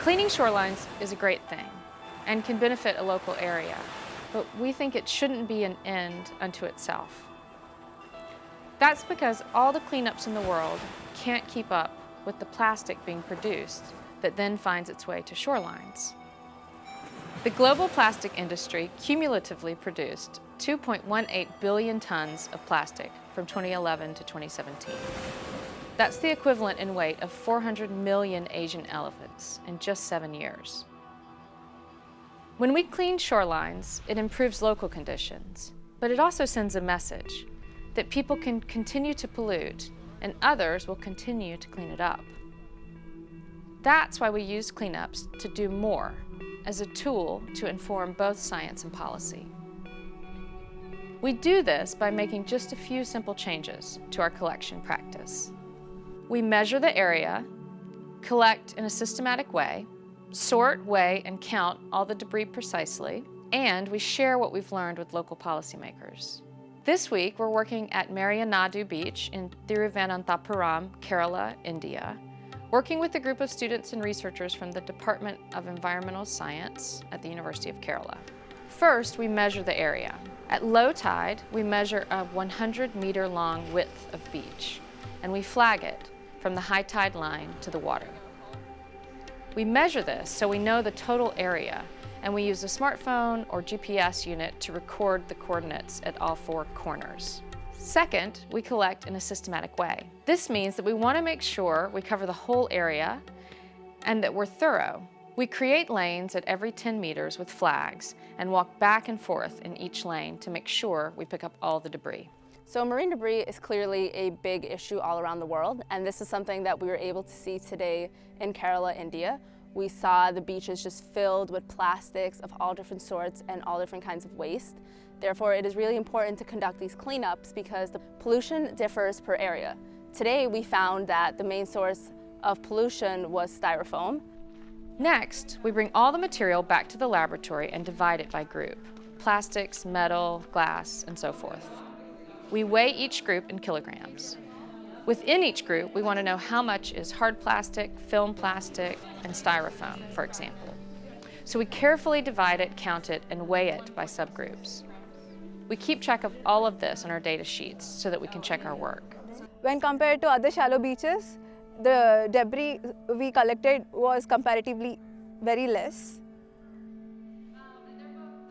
Cleaning shorelines is a great thing and can benefit a local area, but we think it shouldn't be an end unto itself. That's because all the cleanups in the world can't keep up with the plastic being produced that then finds its way to shorelines. The global plastic industry cumulatively produced 2.18 billion tons of plastic from 2011 to 2017. That's the equivalent in weight of 400 million Asian elephants in just 7 years. When we clean shorelines, it improves local conditions, but it also sends a message that people can continue to pollute and others will continue to clean it up. That's why we use cleanups to do more, as a tool to inform both science and policy. We do this by making just a few simple changes to our collection practice. We measure the area, collect in a systematic way, sort, weigh, and count all the debris precisely, and we share what we've learned with local policymakers. This week, we're working at Marianadu Beach in Thiruvananthapuram, Kerala, India, working with a group of students and researchers from the Department of Environmental Science at the University of Kerala. First, we measure the area. At low tide, we measure a 100-meter-long width of beach, and we flag it from the high tide line to the water. We measure this so we know the total area, and we use a smartphone or GPS unit to record the coordinates at all 4 corners. Second, we collect in a systematic way. This means that we want to make sure we cover the whole area and that we're thorough. We create lanes at every 10 meters with flags and walk back and forth in each lane to make sure we pick up all the debris. So marine debris is clearly a big issue all around the world, and this is something that we were able to see today in Kerala, India. We saw the beaches just filled with plastics of all different sorts and all different kinds of waste. Therefore, it is really important to conduct these cleanups because the pollution differs per area. Today, we found that the main source of pollution was styrofoam. Next, we bring all the material back to the laboratory and divide it by group: plastics, metal, glass, and so forth. We weigh each group in kilograms. Within each group, we want to know how much is hard plastic, film plastic, and styrofoam, for example. So we carefully divide it, count it, and weigh it by subgroups. We keep track of all of this on our data sheets so that we can check our work. When compared to other shallow beaches, the debris we collected was comparatively very less.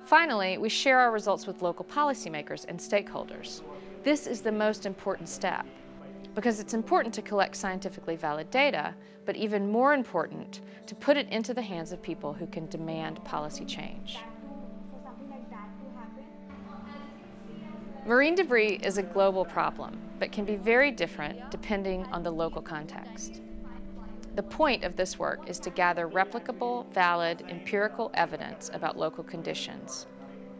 Finally, we share our results with local policymakers and stakeholders. This is the most important step because it's important to collect scientifically valid data, but even more important, to put it into the hands of people who can demand policy change. Marine debris is a global problem, but can be very different depending on the local context. The point of this work is to gather replicable, valid, empirical evidence about local conditions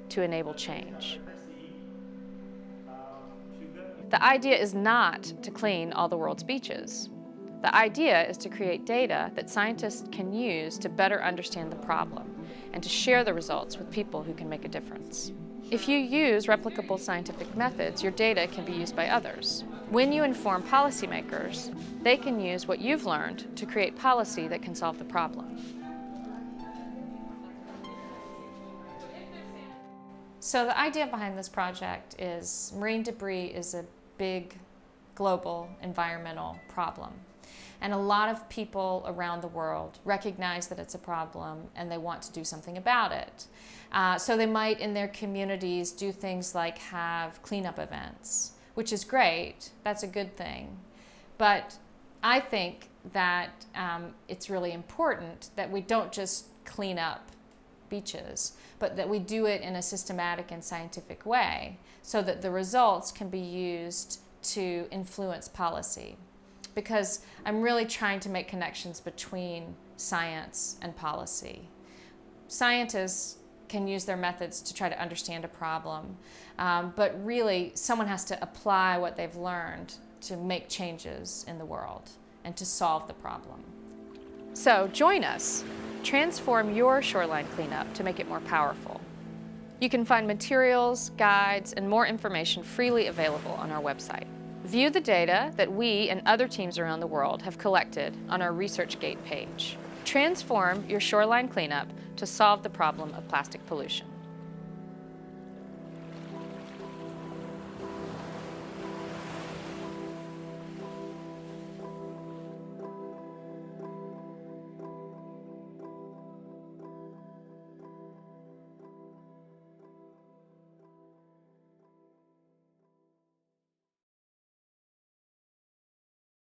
to enable change. The idea is not to clean all the world's beaches. The idea is to create data that scientists can use to better understand the problem and to share the results with people who can make a difference. If you use replicable scientific methods, your data can be used by others. When you inform policymakers, they can use what you've learned to create policy that can solve the problem. So the idea behind this project is marine debris is a big global environmental problem. And a lot of people around the world recognize that it's a problem and they want to do something about it. So they might, in their communities, do things like have cleanup events, which is great. That's a good thing. But I think that it's really important that we don't just clean up beaches, but that we do it in a systematic and scientific way so that the results can be used to influence policy. Because I'm really trying to make connections between science and policy. Scientists can use their methods to try to understand a problem, but really someone has to apply what they've learned to make changes in the world and to solve the problem. So join us. Transform your shoreline cleanup to make it more powerful. You can find materials, guides, and more information freely available on our website. View the data that we and other teams around the world have collected on our ResearchGate page. Transform your shoreline cleanup to solve the problem of plastic pollution.